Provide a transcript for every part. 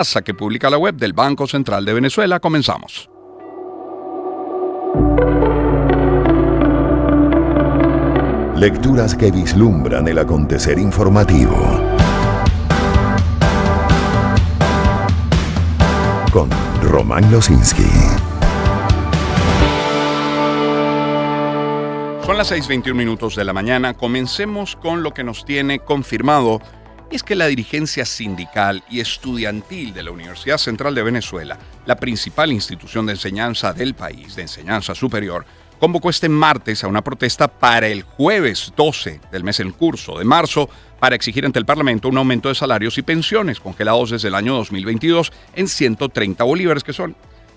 que publica la web del Banco Central de Venezuela. Comenzamos. Lecturas que vislumbran el acontecer informativo. Con Román Losinski. Son las 6:21 de la mañana. Comencemos con lo que nos tiene confirmado. Es que la dirigencia sindical y estudiantil de la Universidad Central de Venezuela, la principal institución de enseñanza del país, de enseñanza superior, convocó este martes a una protesta para el jueves 12 del mes en curso de marzo para exigir ante el Parlamento un aumento de salarios y pensiones congelados desde el año 2022 en 130 bolívares, que son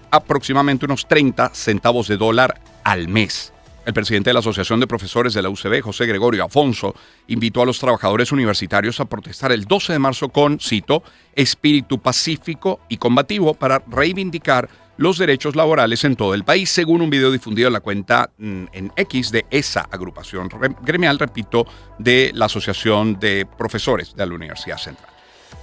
aproximadamente unos 30 centavos de dólar al mes. El presidente de la Asociación de Profesores de la UCB, José Gregorio Afonso, invitó a los trabajadores universitarios a protestar el 12 de marzo con, cito, espíritu pacífico y combativo para reivindicar los derechos laborales en todo el país, según un video difundido en la cuenta en X de esa agrupación gremial, repito, de la Asociación de Profesores de la Universidad Central.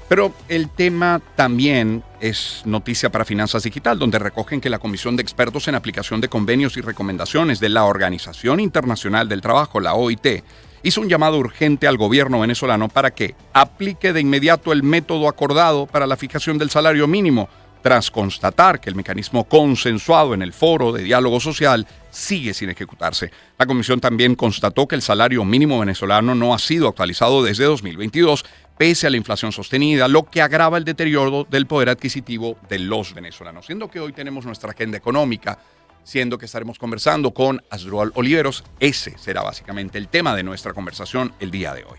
Pero el tema también es noticia para Finanzas Digital, donde recogen que la Comisión de Expertos en Aplicación de Convenios y Recomendaciones de la Organización Internacional del Trabajo, la OIT, hizo un llamado urgente al gobierno venezolano para que aplique de inmediato el método acordado para la fijación del salario mínimo, tras constatar que el mecanismo consensuado en el Foro de Diálogo Social sigue sin ejecutarse. La comisión también constató que el salario mínimo venezolano no ha sido actualizado desde 2022, pese a la inflación sostenida, lo que agrava el deterioro del poder adquisitivo de los venezolanos. Siendo que hoy tenemos nuestra agenda económica, siendo que estaremos conversando con Asdrúbal Oliveros, ese será básicamente el tema de nuestra conversación el día de hoy.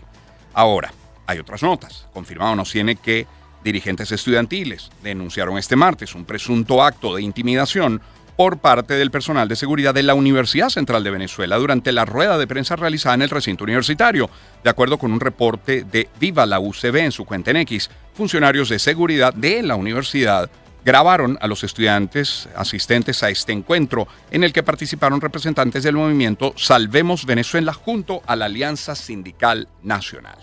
Ahora, hay otras notas. Confirmado nos tiene que dirigentes estudiantiles denunciaron este martes un presunto acto de intimidación por parte del personal de seguridad de la Universidad Central de Venezuela durante la rueda de prensa realizada en el recinto universitario. De acuerdo con un reporte de Viva la UCB en su cuenta en X, funcionarios de seguridad de la universidad grabaron a los estudiantes asistentes a este encuentro, en el que participaron representantes del movimiento Salvemos Venezuela junto a la Alianza Sindical Nacional.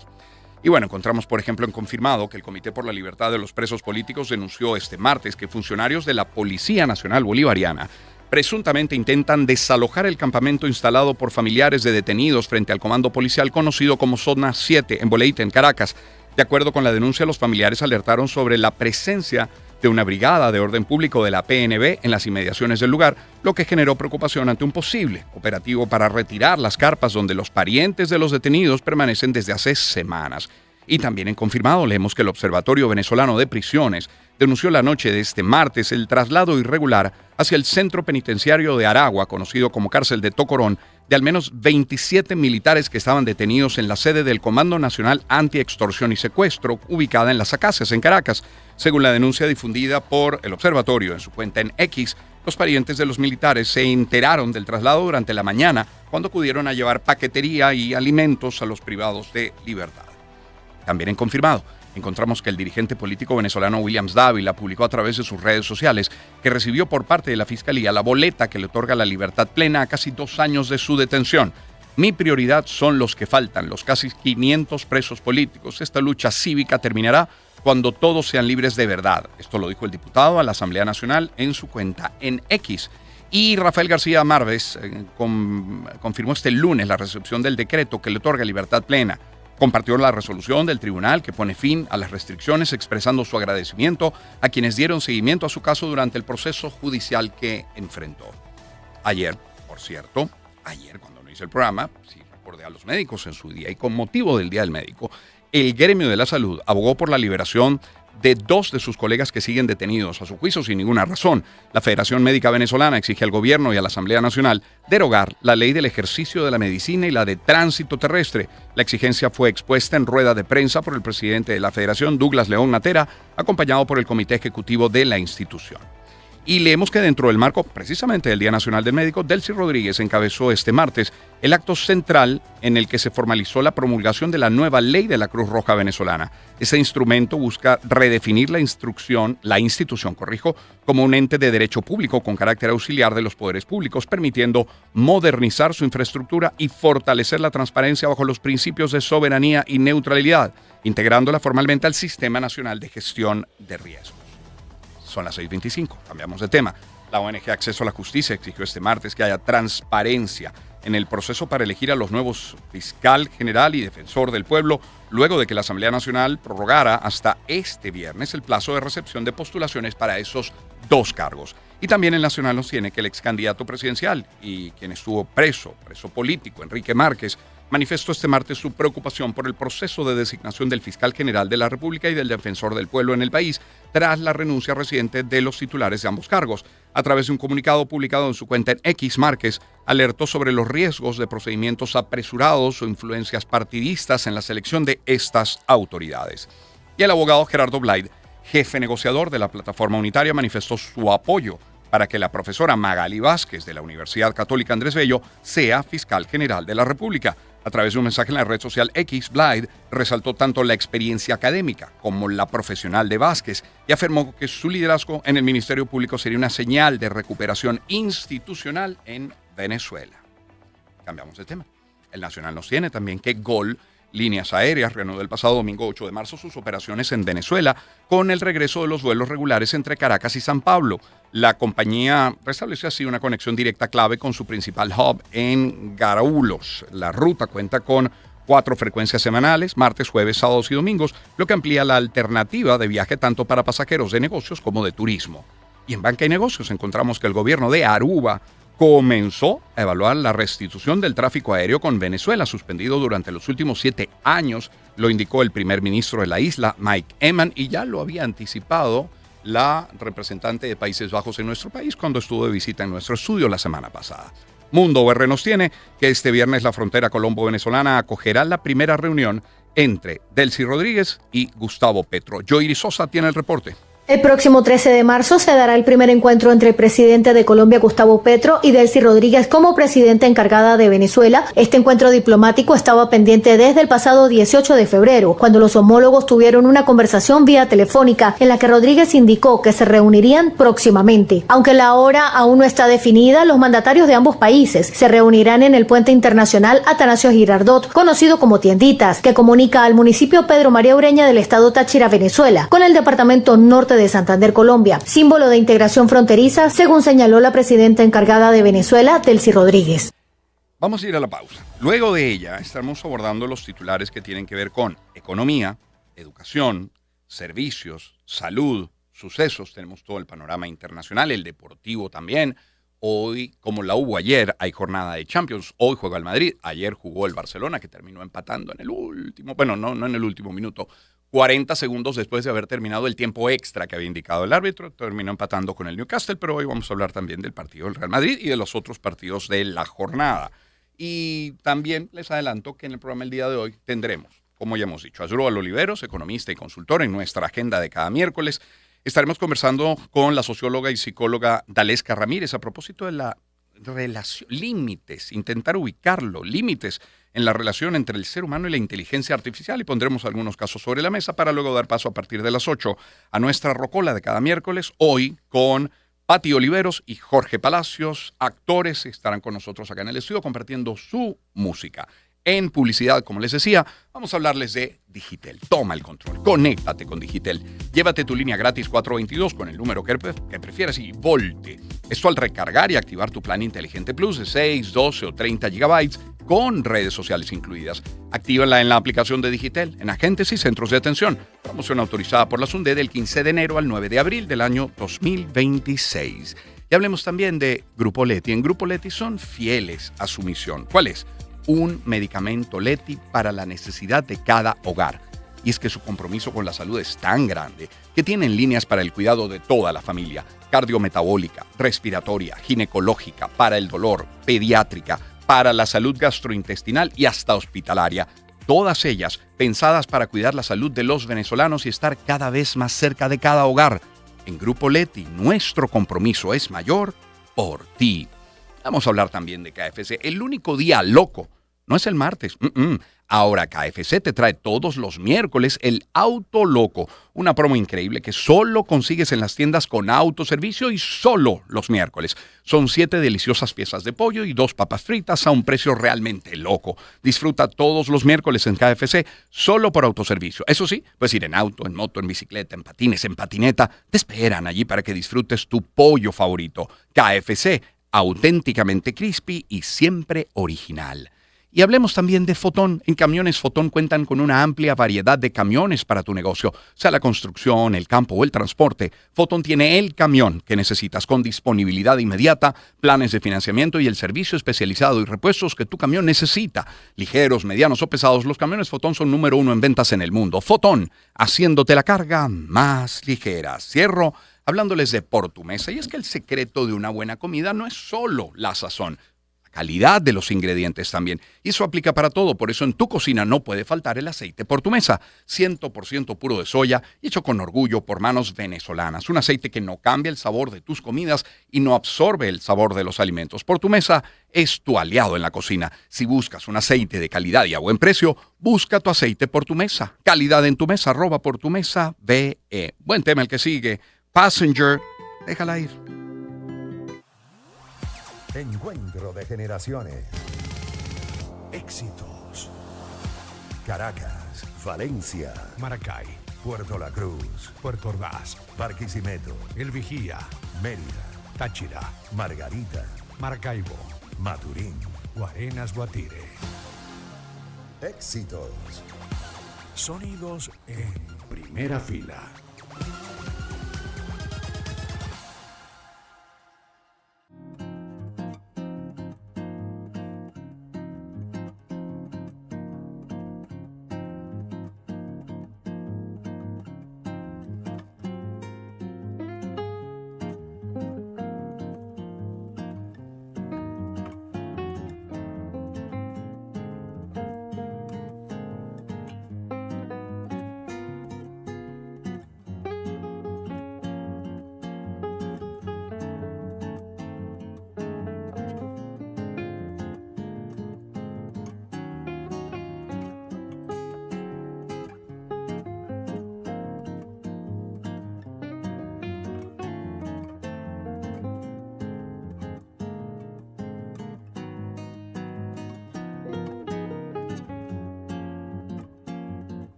Y bueno, encontramos, por ejemplo, en confirmado que el Comité por la Libertad de los Presos Políticos denunció este martes que funcionarios de la Policía Nacional Bolivariana presuntamente intentan desalojar el campamento instalado por familiares de detenidos frente al comando policial conocido como Zona 7 en Boleite, en Caracas. De acuerdo con la denuncia, los familiares alertaron sobre la presencia de una brigada de orden público de la PNB en las inmediaciones del lugar, lo que generó preocupación ante un posible operativo para retirar las carpas donde los parientes de los detenidos permanecen desde hace semanas. Y también en confirmado leemos que el Observatorio Venezolano de Prisiones denunció la noche de este martes el traslado irregular hacia el centro penitenciario de Aragua, conocido como Cárcel de Tocorón, de al menos 27 militares que estaban detenidos en la sede del Comando Nacional Anti-Extorsión y Secuestro, ubicada en Las Acacias, en Caracas. Según la denuncia difundida por el Observatorio en su cuenta en X, los parientes de los militares se enteraron del traslado durante la mañana, cuando acudieron a llevar paquetería y alimentos a los privados de libertad. También en confirmado, encontramos que el dirigente político venezolano Williams Dávila publicó a través de sus redes sociales que recibió por parte de la Fiscalía la boleta que le otorga la libertad plena a casi 2 años de su detención. Mi prioridad son los que faltan, los casi 500 presos políticos. Esta lucha cívica terminará cuando todos sean libres de verdad. Esto lo dijo el diputado a la Asamblea Nacional en su cuenta en X. Y Rafael García Márquez confirmó este lunes la recepción del decreto que le otorga libertad plena. Compartió la resolución del tribunal que pone fin a las restricciones, expresando su agradecimiento a quienes dieron seguimiento a su caso durante el proceso judicial que enfrentó. Ayer, por cierto, cuando no hice el programa, sí recordé a los médicos en su día, y con motivo del Día del Médico, el gremio de la salud abogó por la liberación de 2 de sus colegas que siguen detenidos, a su juicio sin ninguna razón. La Federación Médica Venezolana exige al gobierno y a la Asamblea Nacional derogar la ley del ejercicio de la medicina y la de tránsito terrestre. La exigencia fue expuesta en rueda de prensa por el presidente de la Federación, Douglas León Natera, acompañado por el Comité Ejecutivo de la institución. Y leemos que dentro del marco precisamente del Día Nacional del Médico, Delcy Rodríguez encabezó este martes el acto central en el que se formalizó la promulgación de la nueva ley de la Cruz Roja venezolana. Este instrumento busca redefinir la institución, como un ente de derecho público con carácter auxiliar de los poderes públicos, permitiendo modernizar su infraestructura y fortalecer la transparencia bajo los principios de soberanía y neutralidad, integrándola formalmente al Sistema Nacional de Gestión de Riesgos. Son las 6:25. Cambiamos de tema. La ONG Acceso a la Justicia exigió este martes que haya transparencia en el proceso para elegir a los nuevos fiscal general y defensor del pueblo, luego de que la Asamblea Nacional prorrogara hasta este viernes el plazo de recepción de postulaciones para esos dos cargos. Y también el Nacional nos tiene que el ex candidato presidencial y quien estuvo preso político, Enrique Márquez, manifestó este martes su preocupación por el proceso de designación del fiscal general de la República y del defensor del pueblo en el país, tras la renuncia reciente de los titulares de ambos cargos. A través de un comunicado publicado en su cuenta en X, Márquez alertó sobre los riesgos de procedimientos apresurados o influencias partidistas en la selección de estas autoridades. Y el abogado Gerardo Blyde, jefe negociador de la Plataforma Unitaria, manifestó su apoyo para que la profesora Magali Vázquez de la Universidad Católica Andrés Bello sea fiscal general de la República. A través de un mensaje en la red social X, Blyde resaltó tanto la experiencia académica como la profesional de Vázquez y afirmó que su liderazgo en el Ministerio Público sería una señal de recuperación institucional en Venezuela. Cambiamos de tema. El Nacional nos tiene también que GOL Líneas Aéreas reanudó el pasado domingo 8 de marzo sus operaciones en Venezuela con el regreso de los vuelos regulares entre Caracas y San Pablo. La compañía restableció así una conexión directa clave con su principal hub en Garoulos. La ruta cuenta con 4 frecuencias semanales, martes, jueves, sábados y domingos, lo que amplía la alternativa de viaje tanto para pasajeros de negocios como de turismo. Y en Banca y Negocios encontramos que el gobierno de Aruba comenzó a evaluar la restitución del tráfico aéreo con Venezuela, suspendido durante los últimos 7 años, lo indicó el primer ministro de la isla, Mike Eman, y ya lo había anticipado la representante de Países Bajos en nuestro país cuando estuvo de visita en nuestro estudio la semana pasada. Mundo UR nos tiene que este viernes la frontera colombo-venezolana acogerá la primera reunión entre Delcy Rodríguez y Gustavo Petro. Joiry Sosa tiene el reporte. El próximo 13 de marzo se dará el primer encuentro entre el presidente de Colombia, Gustavo Petro, y Delcy Rodríguez como presidenta encargada de Venezuela. Este encuentro diplomático estaba pendiente desde el pasado 18 de febrero, cuando los homólogos tuvieron una conversación vía telefónica en la que Rodríguez indicó que se reunirían próximamente. Aunque la hora aún no está definida, los mandatarios de ambos países se reunirán en el puente internacional Atanasio Girardot, conocido como Tienditas, que comunica al municipio Pedro María Ureña del estado Táchira, Venezuela, con el departamento norte de Santander, Colombia, símbolo de integración fronteriza, según señaló la presidenta encargada de Venezuela, Delcy Rodríguez. Vamos a ir a la pausa. Luego de ella estaremos abordando los titulares que tienen que ver con economía, educación, servicios, salud, sucesos. Tenemos todo el panorama internacional, el deportivo también. Hoy, como la hubo ayer, hay jornada de Champions. Hoy juega el Madrid. Ayer jugó el Barcelona, que terminó empatando en el último, bueno, no en el último minuto, 40 segundos después de haber terminado el tiempo extra que había indicado el árbitro. Terminó empatando con el Newcastle, pero hoy vamos a hablar también del partido del Real Madrid y de los otros partidos de la jornada. Y también les adelanto que en el programa el día de hoy tendremos, como ya hemos dicho, a Asdrúbal Oliveros, economista y consultor, en nuestra agenda de cada miércoles. Estaremos conversando con la socióloga y psicóloga Dalesca Ramírez a propósito de la relación, límites, intentar ubicarlo, límites en la relación entre el ser humano y la inteligencia artificial, y pondremos algunos casos sobre la mesa para luego dar paso a partir de las 8 a nuestra rocola de cada miércoles, hoy con Pati Oliveros y Jorge Palacios, actores, estarán con nosotros acá en el estudio compartiendo su música. En publicidad, como les decía, vamos a hablarles de Digitel. Toma el control, conéctate con Digitel. Llévate tu línea gratis 422 con el número que prefieras y volte. Esto al recargar y activar tu plan inteligente Plus de 6, 12 o 30 gigabytes con redes sociales incluidas. Actívala en la aplicación de Digitel, en agentes y centros de atención. Promoción autorizada por la SUNDE del 15 de enero al 9 de abril del año 2026. Y hablemos también de Grupo Leti. En Grupo Leti son fieles a su misión. ¿Cuál es? Un medicamento Leti para la necesidad de cada hogar. Y es que su compromiso con la salud es tan grande que tienen líneas para el cuidado de toda la familia: cardiometabólica, respiratoria, ginecológica, para el dolor, pediátrica, para la salud gastrointestinal y hasta hospitalaria. Todas ellas pensadas para cuidar la salud de los venezolanos y estar cada vez más cerca de cada hogar. En Grupo Leti, nuestro compromiso es mayor por ti. Vamos a hablar también de KFC, el único día loco no es el martes. Ahora KFC te trae todos los miércoles el Auto Loco, una promo increíble que solo consigues en las tiendas con autoservicio y solo los miércoles. Son 7 deliciosas piezas de pollo y 2 papas fritas a un precio realmente loco. Disfruta todos los miércoles en KFC solo por autoservicio. Eso sí, puedes ir en auto, en moto, en bicicleta, en patines, en patineta. Te esperan allí para que disfrutes tu pollo favorito. KFC, auténticamente crispy y siempre original. Y hablemos también de Fotón. En Camiones Fotón cuentan con una amplia variedad de camiones para tu negocio, sea la construcción, el campo o el transporte. Fotón tiene el camión que necesitas con disponibilidad inmediata, planes de financiamiento y el servicio especializado y repuestos que tu camión necesita. Ligeros, medianos o pesados, los camiones Fotón son número 1 en ventas en el mundo. Fotón, haciéndote la carga más ligera. Cierro hablándoles de Por Tu Mesa. Y es que el secreto de una buena comida no es solo la sazón, calidad de los ingredientes también. Y eso aplica para todo. Por eso en tu cocina no puede faltar el aceite Por Tu Mesa. 100% puro de soya y hecho con orgullo por manos venezolanas. Un aceite que no cambia el sabor de tus comidas y no absorbe el sabor de los alimentos. Por Tu Mesa es tu aliado en la cocina. Si buscas un aceite de calidad y a buen precio, busca tu aceite Por Tu Mesa. Calidad en tu mesa, @portumesa.be. Buen tema el que sigue. Passenger, déjala ir. Encuentro de generaciones. Éxitos. Caracas, Valencia, Maracay, Puerto La Cruz, Puerto Ordaz, Barquisimeto, El Vigía, Mérida, Táchira, Margarita, Maracaibo, Maturín. Guarenas, Guatire. Éxitos. Sonidos en primera fila.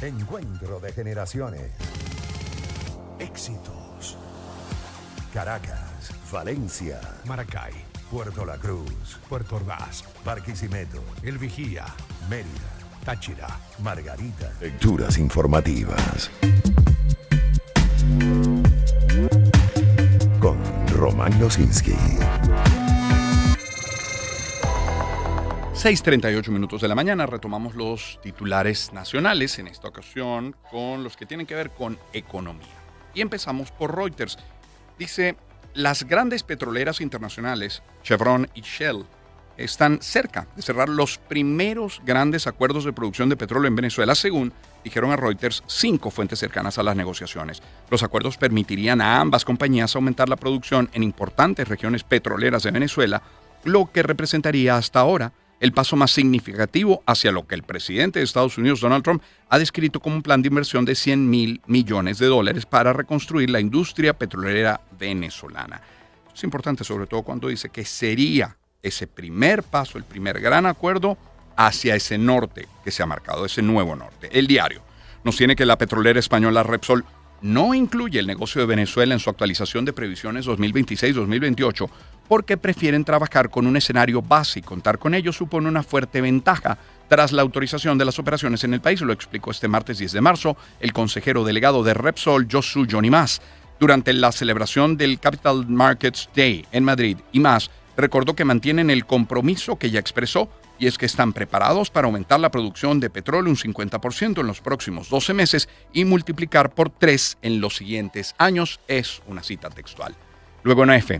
Encuentro de generaciones. Éxitos. Caracas, Valencia, Maracay, Puerto La Cruz, Puerto Ordaz, Barquisimeto, El Vigía, Mérida, Táchira. Margarita. Lecturas informativas. Con Román Losinski. 6:38 minutos de la mañana, retomamos los titulares nacionales, en esta ocasión con los que tienen que ver con economía. Y empezamos por Reuters. Dice, las grandes petroleras internacionales, Chevron y Shell, están cerca de cerrar los primeros grandes acuerdos de producción de petróleo en Venezuela, según dijeron a Reuters 5 fuentes cercanas a las negociaciones. Los acuerdos permitirían a ambas compañías aumentar la producción en importantes regiones petroleras de Venezuela, lo que representaría hasta ahora el paso más significativo hacia lo que el presidente de Estados Unidos, Donald Trump, ha descrito como un plan de inversión de $100,000 millones para reconstruir la industria petrolera venezolana. Es importante, sobre todo cuando dice que sería ese primer paso, el primer gran acuerdo hacia ese norte que se ha marcado, ese nuevo norte. El diario nos tiene que la petrolera española Repsol no incluye el negocio de Venezuela en su actualización de previsiones 2026-2028 porque prefieren trabajar con un escenario base y contar con ello supone una fuerte ventaja tras la autorización de las operaciones en el país, lo explicó este martes 10 de marzo el consejero delegado de Repsol, Josu Yonimás, durante la celebración del Capital Markets Day en Madrid. Y más, recordó que mantienen el compromiso que ya expresó, y es que están preparados para aumentar la producción de petróleo un 50% en los próximos 12 meses y multiplicar por 3 en los siguientes años, es una cita textual. Luego en AF,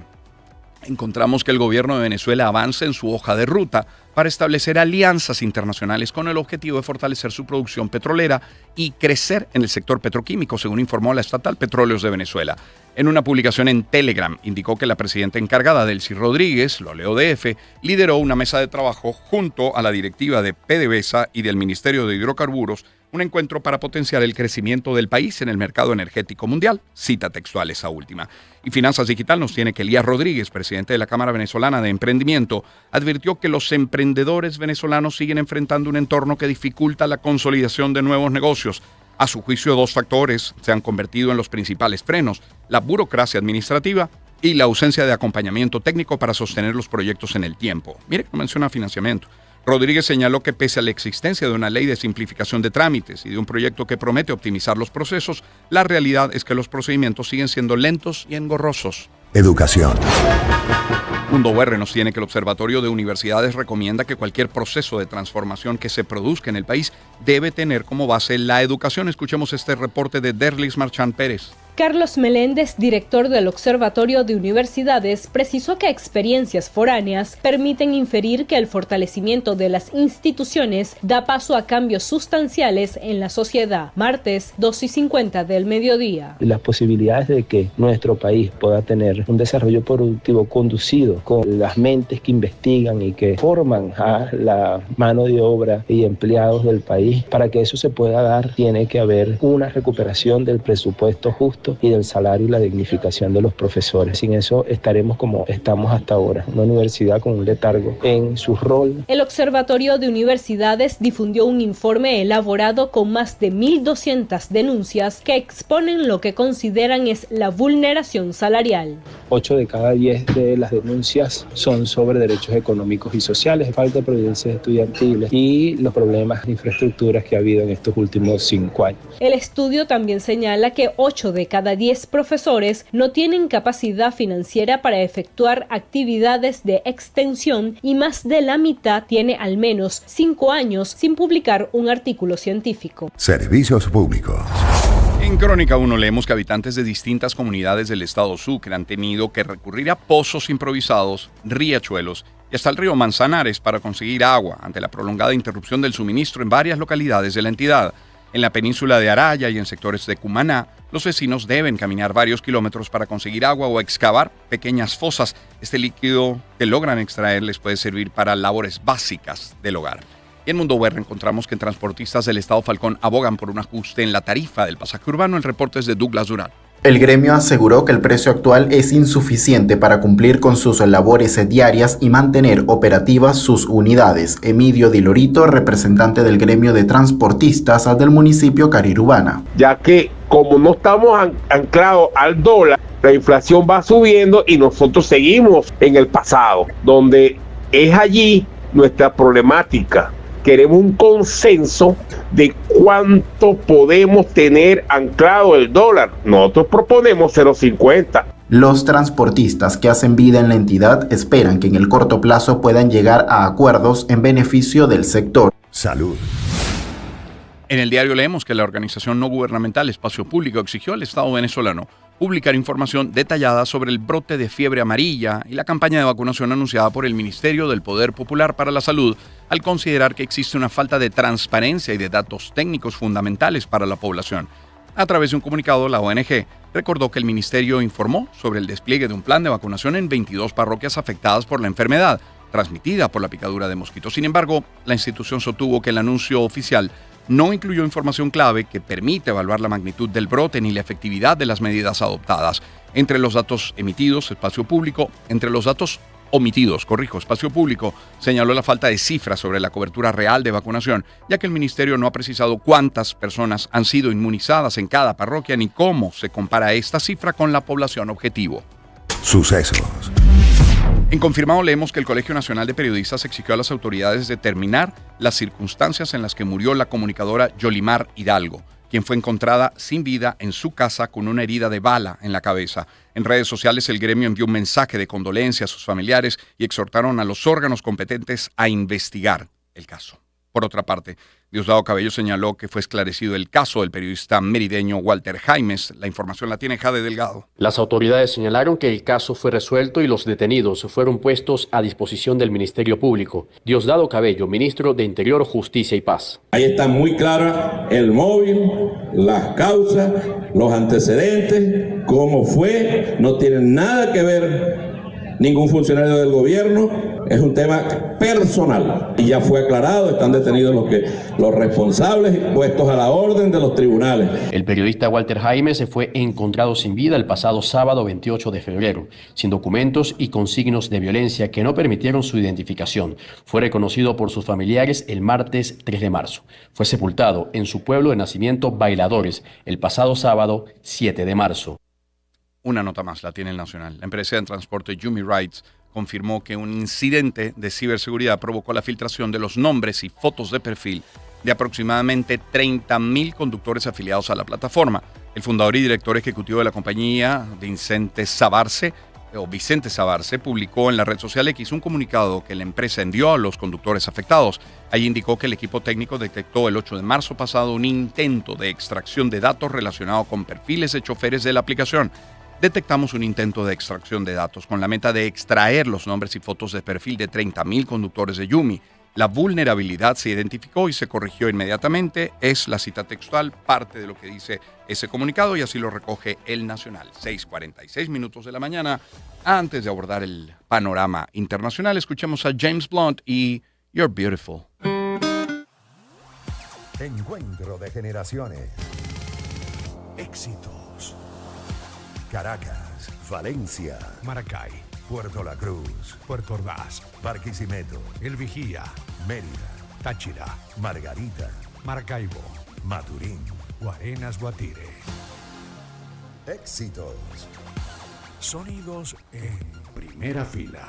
encontramos que el gobierno de Venezuela avanza en su hoja de ruta para establecer alianzas internacionales con el objetivo de fortalecer su producción petrolera y crecer en el sector petroquímico, según informó la estatal Petróleos de Venezuela. En una publicación en Telegram, indicó que la presidenta encargada, Delcy Rodríguez, lo leo de F, lideró una mesa de trabajo junto a la directiva de PDVSA y del Ministerio de Hidrocarburos, un encuentro para potenciar el crecimiento del país en el mercado energético mundial, cita textual esa última. Y Finanzas Digital nos tiene que Elías Rodríguez, presidente de la Cámara Venezolana de Emprendimiento, advirtió que los emprendedores venezolanos siguen enfrentando un entorno que dificulta la consolidación de nuevos negocios. A su juicio, 2 factores se han convertido en los principales frenos: la burocracia administrativa y la ausencia de acompañamiento técnico para sostener los proyectos en el tiempo. Mire que no menciona financiamiento. Rodríguez señaló que pese a la existencia de una ley de simplificación de trámites y de un proyecto que promete optimizar los procesos, la realidad es que los procedimientos siguen siendo lentos y engorrosos. Educación. Mundo UR nos tiene que el Observatorio de Universidades recomienda que cualquier proceso de transformación que se produzca en el país debe tener como base la educación. Escuchemos este reporte de Derlis Marchán Pérez. Carlos Meléndez, director del Observatorio de Universidades, precisó que experiencias foráneas permiten inferir que el fortalecimiento de las instituciones da paso a cambios sustanciales en la sociedad. Martes, 2:50 del mediodía. Las posibilidades de que nuestro país pueda tener un desarrollo productivo conducido con las mentes que investigan y que forman a la mano de obra y empleados del país, para que eso se pueda dar, tiene que haber una recuperación del presupuesto justo y del salario y la dignificación de los profesores. Sin eso estaremos como estamos hasta ahora, una universidad con un letargo en su rol. El Observatorio de Universidades difundió un informe elaborado con más de 1.200 denuncias que exponen lo que consideran es la vulneración salarial. 8 de cada 10 de las denuncias son sobre derechos económicos y sociales, falta de providencias estudiantiles y los problemas de infraestructuras que ha habido en estos últimos 5 años. El estudio también señala que 8 de cada 10 profesores no tienen capacidad financiera para efectuar actividades de extensión y más de la mitad tiene al menos 5 años sin publicar un artículo científico. Servicios públicos. En Crónica 1 leemos que habitantes de distintas comunidades del estado Sucre han tenido que recurrir a pozos improvisados, riachuelos y hasta el río Manzanares para conseguir agua ante la prolongada interrupción del suministro en varias localidades de la entidad. En la península de Araya y en sectores de Cumaná, los vecinos deben caminar varios kilómetros para conseguir agua o excavar pequeñas fosas. Este líquido que logran extraer les puede servir para labores básicas del hogar. Y en Mundo UR encontramos que transportistas del estado Falcón abogan por un ajuste en la tarifa del pasaje urbano. El reporte es de Douglas Durán. El gremio aseguró que el precio actual es insuficiente para cumplir con sus labores diarias y mantener operativas sus unidades. Emidio Di Lorito, representante del gremio de transportistas del municipio Carirubana. Ya que como no estamos anclados al dólar, la inflación va subiendo y nosotros seguimos en el pasado, donde es allí nuestra problemática. Queremos un consenso de cuánto podemos tener anclado el dólar. Nosotros proponemos 0,50. Los transportistas que hacen vida en la entidad esperan que en el corto plazo puedan llegar a acuerdos en beneficio del sector. Salud. En el diario leemos que la organización no gubernamental Espacio Público exigió al Estado venezolano publicar información detallada sobre el brote de fiebre amarilla y la campaña de vacunación anunciada por el Ministerio del Poder Popular para la Salud, al considerar que existe una falta de transparencia y de datos técnicos fundamentales para la población. A través de un comunicado, la ONG recordó que el ministerio informó sobre el despliegue de un plan de vacunación en 22 parroquias afectadas por la enfermedad, transmitida por la picadura de mosquitos. Sin embargo, la institución sostuvo que el anuncio oficial no incluyó información clave que permite evaluar la magnitud del brote ni la efectividad de las medidas adoptadas. Entre los datos omitidos, Espacio Público señaló la falta de cifras sobre la cobertura real de vacunación, ya que el ministerio no ha precisado cuántas personas han sido inmunizadas en cada parroquia ni cómo se compara esta cifra con la población objetivo. Sucesos. En confirmado leemos que el Colegio Nacional de Periodistas exigió a las autoridades determinar las circunstancias en las que murió la comunicadora Yolimar Hidalgo, quien fue encontrada sin vida en su casa con una herida de bala en la cabeza. En redes sociales el gremio envió un mensaje de condolencia a sus familiares y exhortaron a los órganos competentes a investigar el caso. Por otra parte, Diosdado Cabello señaló que fue esclarecido el caso del periodista merideño Walter Jaimes. La información la tiene Jade Delgado. Las autoridades señalaron que el caso fue resuelto y los detenidos fueron puestos a disposición del Ministerio Público. Diosdado Cabello, ministro de Interior, Justicia y Paz. Ahí está muy clara el móvil, las causas, los antecedentes, cómo fue, no tienen nada que ver ningún funcionario del gobierno, es un tema personal y ya fue aclarado, están detenidos los responsables puestos a la orden de los tribunales. El periodista Walter Jaimes se fue encontrado sin vida el pasado sábado 28 de febrero, sin documentos y con signos de violencia que no permitieron su identificación. Fue reconocido por sus familiares el martes 3 de marzo. Fue sepultado en su pueblo de nacimiento Bailadores el pasado sábado 7 de marzo. Una nota más, la tiene el Nacional. La empresa de transporte Yumi Rides confirmó que un incidente de ciberseguridad provocó la filtración de los nombres y fotos de perfil de aproximadamente 30,000 conductores afiliados a la plataforma. El fundador y director ejecutivo de la compañía, Vicente Sabarce, publicó en la red social X un comunicado que la empresa envió a los conductores afectados. Allí indicó que el equipo técnico detectó el 8 de marzo pasado un intento de extracción de datos relacionado con perfiles de choferes de la aplicación. Detectamos un intento de extracción de datos con la meta de extraer los nombres y fotos de perfil de 30,000 conductores de Yumi. La vulnerabilidad se identificó y se corrigió inmediatamente. Es la cita textual, parte de lo que dice ese comunicado y así lo recoge el Nacional. 6:46 minutos de la mañana. Antes de abordar el panorama internacional, escuchemos a James Blunt y You're Beautiful. Encuentro de generaciones. Éxitos. Caracas, Valencia, Maracay, Puerto La Cruz, Puerto Ordaz, Barquisimeto, El Vigía, Mérida, Táchira, Margarita, Maracaibo, Maturín. Guarenas, Guatire. Éxitos. Sonidos en primera fila.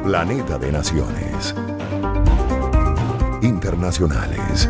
Planeta de Naciones. Internacionales.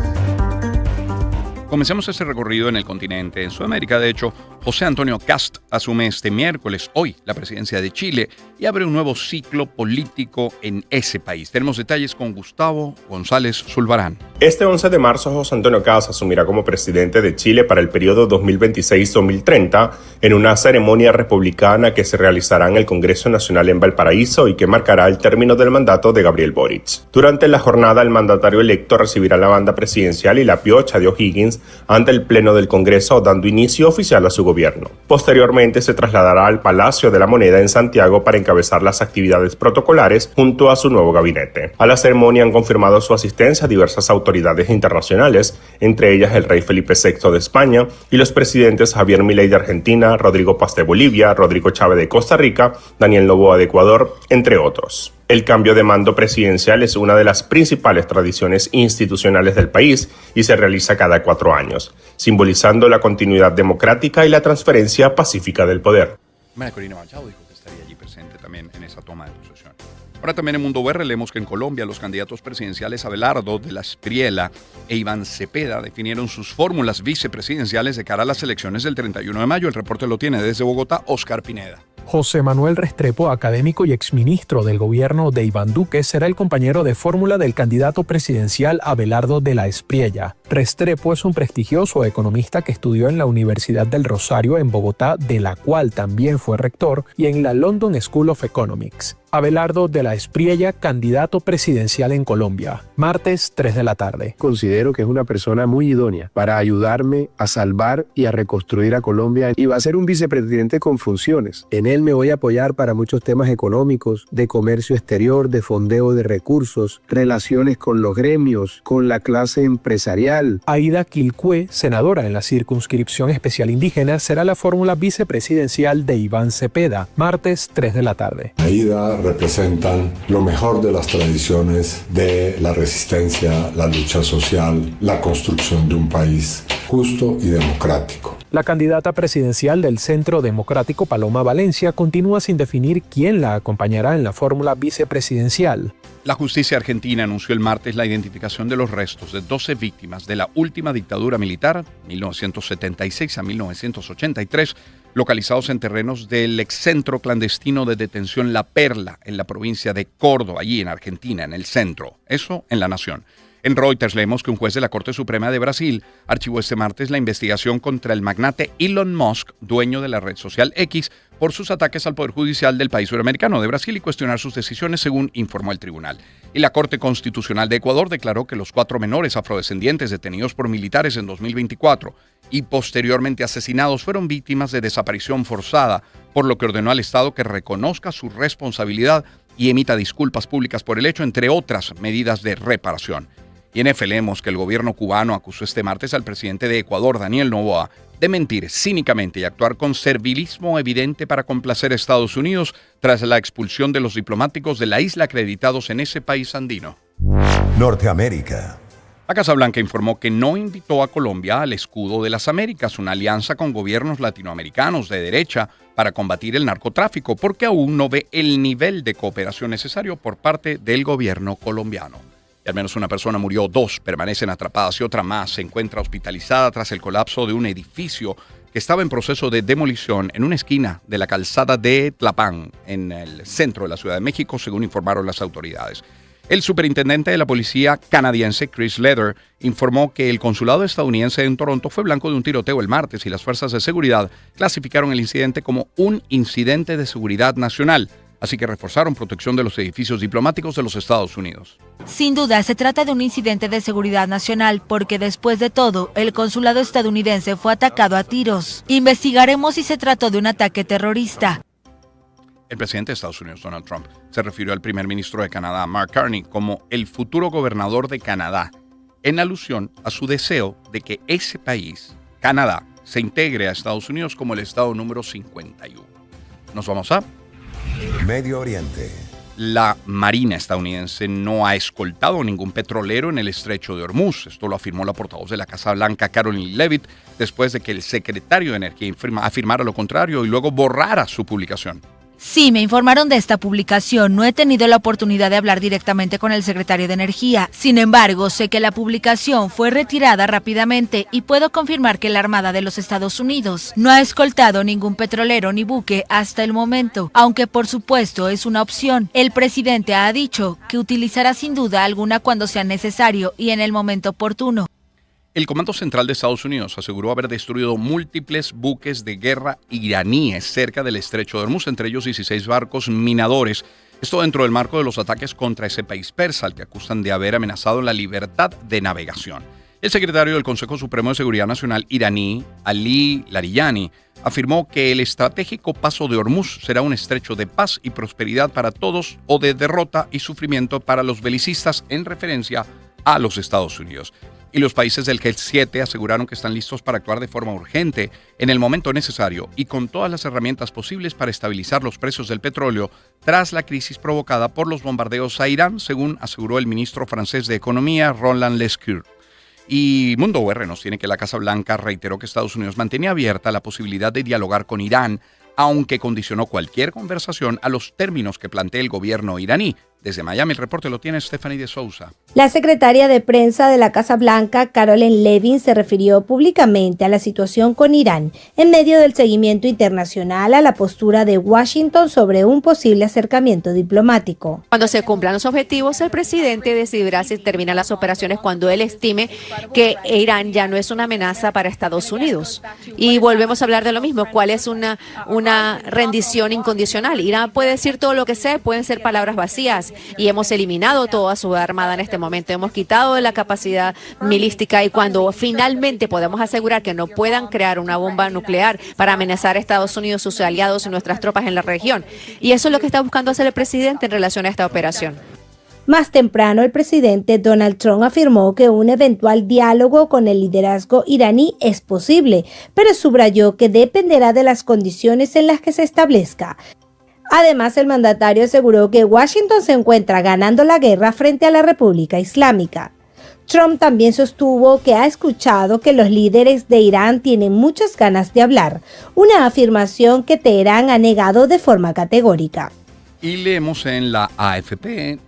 Comencemos este recorrido en el continente. En Sudamérica, de hecho, José Antonio Kast asume este miércoles, hoy, la presidencia de Chile y abre un nuevo ciclo político en ese país. Tenemos detalles con Gustavo González Zulbarán. Este 11 de marzo, José Antonio Kast asumirá como presidente de Chile para el periodo 2026-2030 en una ceremonia republicana que se realizará en el Congreso Nacional en Valparaíso y que marcará el término del mandato de Gabriel Boric. Durante la jornada, el mandatario electo recibirá la banda presidencial y la piocha de O'Higgins ante el Pleno del Congreso, dando inicio oficial a su gobierno. Posteriormente se trasladará al Palacio de la Moneda en Santiago para encabezar las actividades protocolares junto a su nuevo gabinete. A la ceremonia han confirmado su asistencia diversas autoridades internacionales, entre ellas el rey Felipe VI de España y los presidentes Javier Milei de Argentina, Rodrigo Paz de Bolivia, Rodrigo Chávez de Costa Rica, Daniel Noboa de Ecuador, entre otros. El cambio de mando presidencial es una de las principales tradiciones institucionales del país y se realiza cada 4 años, simbolizando la continuidad democrática y la transferencia pacífica del poder. María Corina Machado dijo que estaría allí presente también en esa toma de posesión. Ahora también en Mundo VR leemos que en Colombia los candidatos presidenciales Abelardo de la Espriella e Iván Cepeda definieron sus fórmulas vicepresidenciales de cara a las elecciones del 31 de mayo. El reporte lo tiene desde Bogotá Oscar Pineda. José Manuel Restrepo, académico y exministro del gobierno de Iván Duque, será el compañero de fórmula del candidato presidencial Abelardo de la Espriella. Restrepo es un prestigioso economista que estudió en la Universidad del Rosario en Bogotá, de la cual también fue rector, y en la London School of Economics. Abelardo de la Espriella, candidato presidencial en Colombia. Martes, 3 de la tarde. Considero que es una persona muy idónea para ayudarme a salvar y a reconstruir a Colombia y va a ser un vicepresidente con funciones. En él me voy a apoyar para muchos temas económicos, de comercio exterior, de fondeo de recursos, relaciones con los gremios, con la clase empresarial. Aida Quilcue, senadora en la circunscripción especial indígena, será la fórmula vicepresidencial de Iván Cepeda. Martes, 3 de la tarde. Aida representan lo mejor de las tradiciones de la resistencia, la lucha social, la construcción de un país justo y democrático. La candidata presidencial del Centro Democrático, Paloma Valencia, continúa sin definir quién la acompañará en la fórmula vicepresidencial. La justicia argentina anunció el martes la identificación de los restos de 12 víctimas de la última dictadura militar, 1976 a 1983, localizados en terrenos del excentro clandestino de detención La Perla, en la provincia de Córdoba, allí en Argentina, en el centro. Eso en La Nación. En Reuters leemos que un juez de la Corte Suprema de Brasil archivó este martes la investigación contra el magnate Elon Musk, dueño de la red social X, por sus ataques al Poder Judicial del país suramericano de Brasil y cuestionar sus decisiones, según informó el tribunal. Y la Corte Constitucional de Ecuador declaró que los 4 menores afrodescendientes detenidos por militares en 2024 y posteriormente asesinados fueron víctimas de desaparición forzada, por lo que ordenó al Estado que reconozca su responsabilidad y emita disculpas públicas por el hecho, entre otras medidas de reparación. Y en F leemos que el gobierno cubano acusó este martes al presidente de Ecuador, Daniel Noboa, de mentir cínicamente y actuar con servilismo evidente para complacer a Estados Unidos tras la expulsión de los diplomáticos de la isla acreditados en ese país andino. Norteamérica. La Casa Blanca informó que no invitó a Colombia al Escudo de las Américas, una alianza con gobiernos latinoamericanos de derecha para combatir el narcotráfico, porque aún no ve el nivel de cooperación necesario por parte del gobierno colombiano. Y al menos una persona murió, 2 permanecen atrapadas y otra más se encuentra hospitalizada tras el colapso de un edificio que estaba en proceso de demolición en una esquina de la calzada de Tlapán, en el centro de la Ciudad de México, según informaron las autoridades. El superintendente de la policía canadiense, Chris Leder, informó que el consulado estadounidense en Toronto fue blanco de un tiroteo el martes y las fuerzas de seguridad clasificaron el incidente como un incidente de seguridad nacional, así que reforzaron protección de los edificios diplomáticos de los Estados Unidos. Sin duda, se trata de un incidente de seguridad nacional, porque después de todo, el consulado estadounidense fue atacado a tiros. Investigaremos si se trató de un ataque terrorista. El presidente de Estados Unidos, Donald Trump, se refirió al primer ministro de Canadá, Mark Carney, como el futuro gobernador de Canadá, en alusión a su deseo de que ese país, Canadá, se integre a Estados Unidos como el estado número 51. Nos vamos a Medio Oriente. La Marina estadounidense no ha escoltado ningún petrolero en el estrecho de Hormuz. Esto lo afirmó la portavoz de la Casa Blanca, Caroline Leavitt, después de que el secretario de Energía afirmara lo contrario y luego borrara su publicación. Sí, me informaron de esta publicación. No he tenido la oportunidad de hablar directamente con el secretario de Energía. Sin embargo, sé que la publicación fue retirada rápidamente y puedo confirmar que la Armada de los Estados Unidos no ha escoltado ningún petrolero ni buque hasta el momento, aunque por supuesto es una opción. El presidente ha dicho que utilizará sin duda alguna cuando sea necesario y en el momento oportuno. El Comando Central de Estados Unidos aseguró haber destruido múltiples buques de guerra iraníes cerca del estrecho de Hormuz, entre ellos 16 barcos minadores. Esto dentro del marco de los ataques contra ese país persa, al que acusan de haber amenazado la libertad de navegación. El secretario del Consejo Supremo de Seguridad Nacional iraní, Ali Larijani, afirmó que el estratégico paso de Hormuz será un estrecho de paz y prosperidad para todos o de derrota y sufrimiento para los belicistas, en referencia a los Estados Unidos. Y los países del G7 aseguraron que están listos para actuar de forma urgente, en el momento necesario y con todas las herramientas posibles para estabilizar los precios del petróleo tras la crisis provocada por los bombardeos a Irán, según aseguró el ministro francés de Economía, Roland Lescure. Y Mundo UR nos tiene que la Casa Blanca reiteró que Estados Unidos mantenía abierta la posibilidad de dialogar con Irán, aunque condicionó cualquier conversación a los términos que plantee el gobierno iraní. Desde Miami, el reporte lo tiene Stephanie de Sousa. La secretaria de prensa de la Casa Blanca, Caroline Levin, se refirió públicamente a la situación con Irán en medio del seguimiento internacional a la postura de Washington sobre un posible acercamiento diplomático. Cuando se cumplan los objetivos, el presidente decidirá si terminan las operaciones cuando él estime que Irán ya no es una amenaza para Estados Unidos. Y volvemos a hablar de lo mismo, ¿cuál es una rendición incondicional? Irán puede decir todo lo que sea, pueden ser palabras vacías. Y hemos eliminado toda su armada en este momento, hemos quitado la capacidad milística y cuando finalmente podemos asegurar que no puedan crear una bomba nuclear para amenazar a Estados Unidos, sus aliados y nuestras tropas en la región. Y eso es lo que está buscando hacer el presidente en relación a esta operación. Más temprano, el presidente Donald Trump afirmó que un eventual diálogo con el liderazgo iraní es posible, pero subrayó que dependerá de las condiciones en las que se establezca. Además, el mandatario aseguró que Washington se encuentra ganando la guerra frente a la República Islámica. Trump también sostuvo que ha escuchado que los líderes de Irán tienen muchas ganas de hablar, una afirmación que Teherán ha negado de forma categórica. Y leemos en la AFP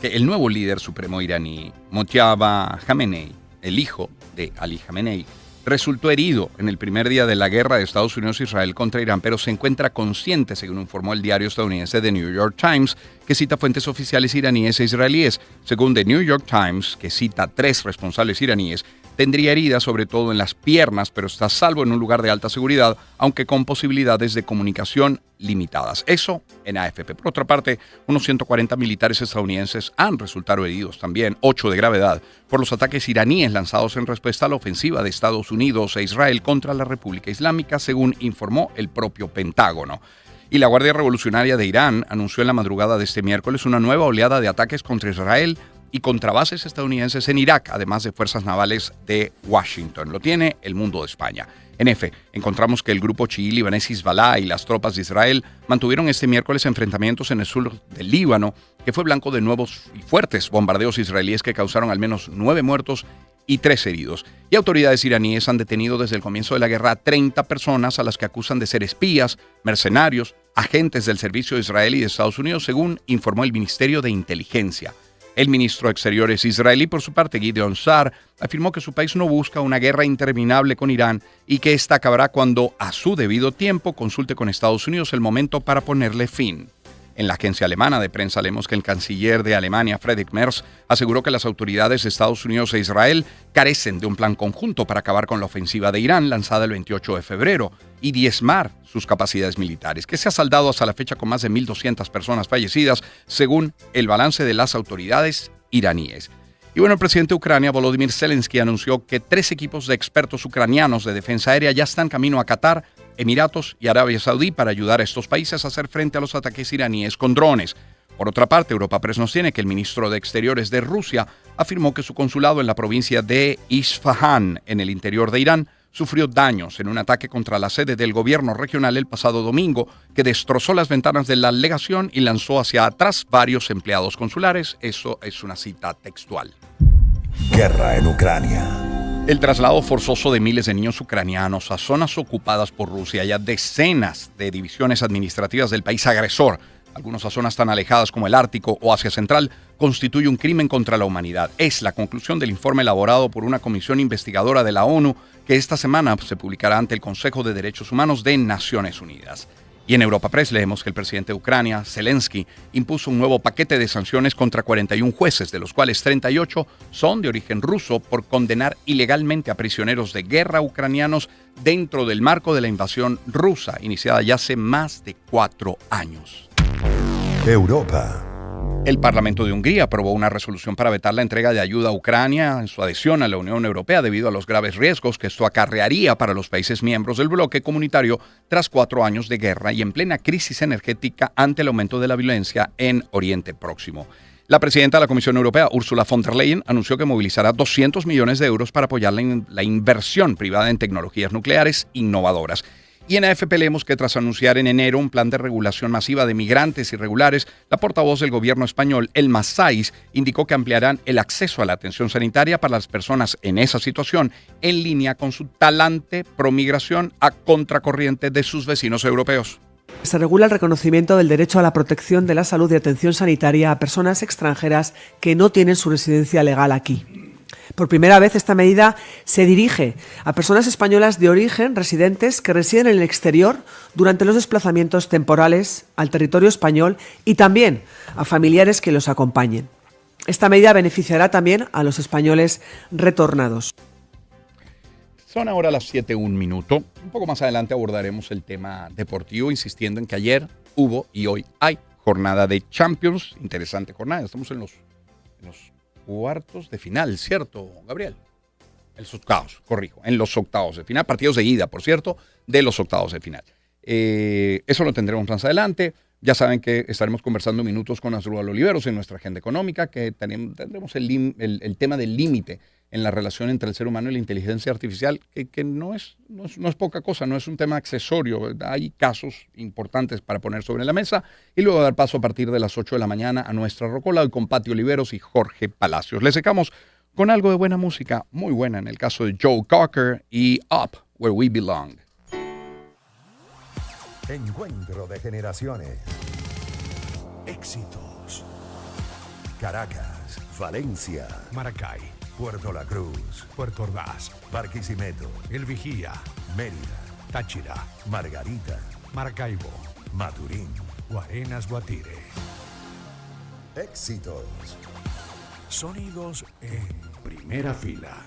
que el nuevo líder supremo iraní, Mojtaba Khamenei, el hijo de Ali Khamenei, resultó herido en el primer día de la guerra de Estados Unidos e Israel contra Irán, pero se encuentra consciente, según informó el diario estadounidense The New York Times, que cita fuentes oficiales iraníes e israelíes. Según The New York Times, que cita 3 responsables iraníes, tendría heridas sobre todo en las piernas, pero está a salvo en un lugar de alta seguridad, aunque con posibilidades de comunicación limitadas. Eso en AFP. Por otra parte, unos 140 militares estadounidenses han resultado heridos también, 8 de gravedad, por los ataques iraníes lanzados en respuesta a la ofensiva de Estados Unidos e Israel contra la República Islámica, según informó el propio Pentágono. Y la Guardia Revolucionaria de Irán anunció en la madrugada de este miércoles una nueva oleada de ataques contra Israel y contra bases estadounidenses en Irak, además de fuerzas navales de Washington. Lo tiene El Mundo de España. En F, encontramos que el grupo chií libanés Hezbollah y las tropas de Israel mantuvieron este miércoles enfrentamientos en el sur del Líbano, que fue blanco de nuevos y fuertes bombardeos israelíes que causaron al menos 9 muertos y 3 heridos. Y autoridades iraníes han detenido desde el comienzo de la guerra a 30 personas a las que acusan de ser espías, mercenarios, agentes del servicio de Israel y de Estados Unidos, según informó el Ministerio de Inteligencia. El ministro de Exteriores israelí, por su parte, Gideon Sa'ar, afirmó que su país no busca una guerra interminable con Irán y que esta acabará cuando, a su debido tiempo, consulte con Estados Unidos el momento para ponerle fin. En la agencia alemana de prensa leemos que el canciller de Alemania, Friedrich Merz, aseguró que las autoridades de Estados Unidos e Israel carecen de un plan conjunto para acabar con la ofensiva de Irán lanzada el 28 de febrero y diezmar sus capacidades militares, que se ha saldado hasta la fecha con más de 1.200 personas fallecidas, según el balance de las autoridades iraníes. Y bueno, el presidente de Ucrania, Volodymyr Zelensky, anunció que 3 equipos de expertos ucranianos de defensa aérea ya están camino a Qatar, Emiratos y Arabia Saudí para ayudar a estos países a hacer frente a los ataques iraníes con drones. Por otra parte, Europa Press nos tiene que el ministro de Exteriores de Rusia afirmó que su consulado en la provincia de Isfahán, en el interior de Irán, sufrió daños en un ataque contra la sede del gobierno regional el pasado domingo, que destrozó las ventanas de la legación y lanzó hacia atrás varios empleados consulares. Eso es una cita textual. Guerra en Ucrania. El traslado forzoso de miles de niños ucranianos a zonas ocupadas por Rusia y a decenas de divisiones administrativas del país agresor, algunas a zonas tan alejadas como el Ártico o Asia Central, constituye un crimen contra la humanidad. Es la conclusión del informe elaborado por una comisión investigadora de la ONU que esta semana se publicará ante el Consejo de Derechos Humanos de Naciones Unidas. Y en Europa Press leemos que el presidente de Ucrania, Zelensky, impuso un nuevo paquete de sanciones contra 41 jueces, de los cuales 38 son de origen ruso, por condenar ilegalmente a prisioneros de guerra ucranianos dentro del marco de la invasión rusa, iniciada ya hace más de 4 años. Europa. El Parlamento de Hungría aprobó una resolución para vetar la entrega de ayuda a Ucrania en su adhesión a la Unión Europea debido a los graves riesgos que esto acarrearía para los países miembros del bloque comunitario tras 4 años de guerra y en plena crisis energética ante el aumento de la violencia en Oriente Próximo. La presidenta de la Comisión Europea, Ursula von der Leyen, anunció que movilizará 200 millones de euros para apoyar la inversión privada en tecnologías nucleares innovadoras. Y en AFP leemos que tras anunciar en enero un plan de regulación masiva de migrantes irregulares, la portavoz del gobierno español, Elma Sáiz, indicó que ampliarán el acceso a la atención sanitaria para las personas en esa situación, en línea con su talante promigración a contracorriente de sus vecinos europeos. Se regula el reconocimiento del derecho a la protección de la salud y atención sanitaria a personas extranjeras que no tienen su residencia legal aquí. Por primera vez, esta medida se dirige a personas españolas de origen residentes que residen en el exterior durante los desplazamientos temporales al territorio español y también a familiares que los acompañen. Esta medida beneficiará también a los españoles retornados. Son ahora las 7:01. Un poco más adelante abordaremos el tema deportivo, insistiendo en que ayer hubo y hoy hay jornada de Champions. Interesante jornada. Estamos en los cuartos de final, ¿cierto, Gabriel? En los octavos de final. Partidos de ida, por cierto, de los octavos de final. Eso lo tendremos más adelante. Ya saben que estaremos conversando minutos con Asdrúbal Oliveros en nuestra agenda económica, que tendremos el tema del límite en la relación entre el ser humano y la inteligencia artificial, que no es poca cosa, no es un tema accesorio. Hay casos importantes para poner sobre la mesa y luego dar paso a partir de las 8 de la mañana a nuestra rocola, hoy con Pati Oliveros y Jorge Palacios. Les secamos con algo de buena música, muy buena en el caso de Joe Cocker y Up Where We Belong. Encuentro de generaciones. Éxitos. Caracas, Valencia, Maracay, Puerto La Cruz, Puerto Ordaz, Barquisimeto, El Vigía, Mérida, Táchira, Margarita, Maracaibo, Maturín. Guarenas, Guatire. Éxitos. Sonidos en primera fila.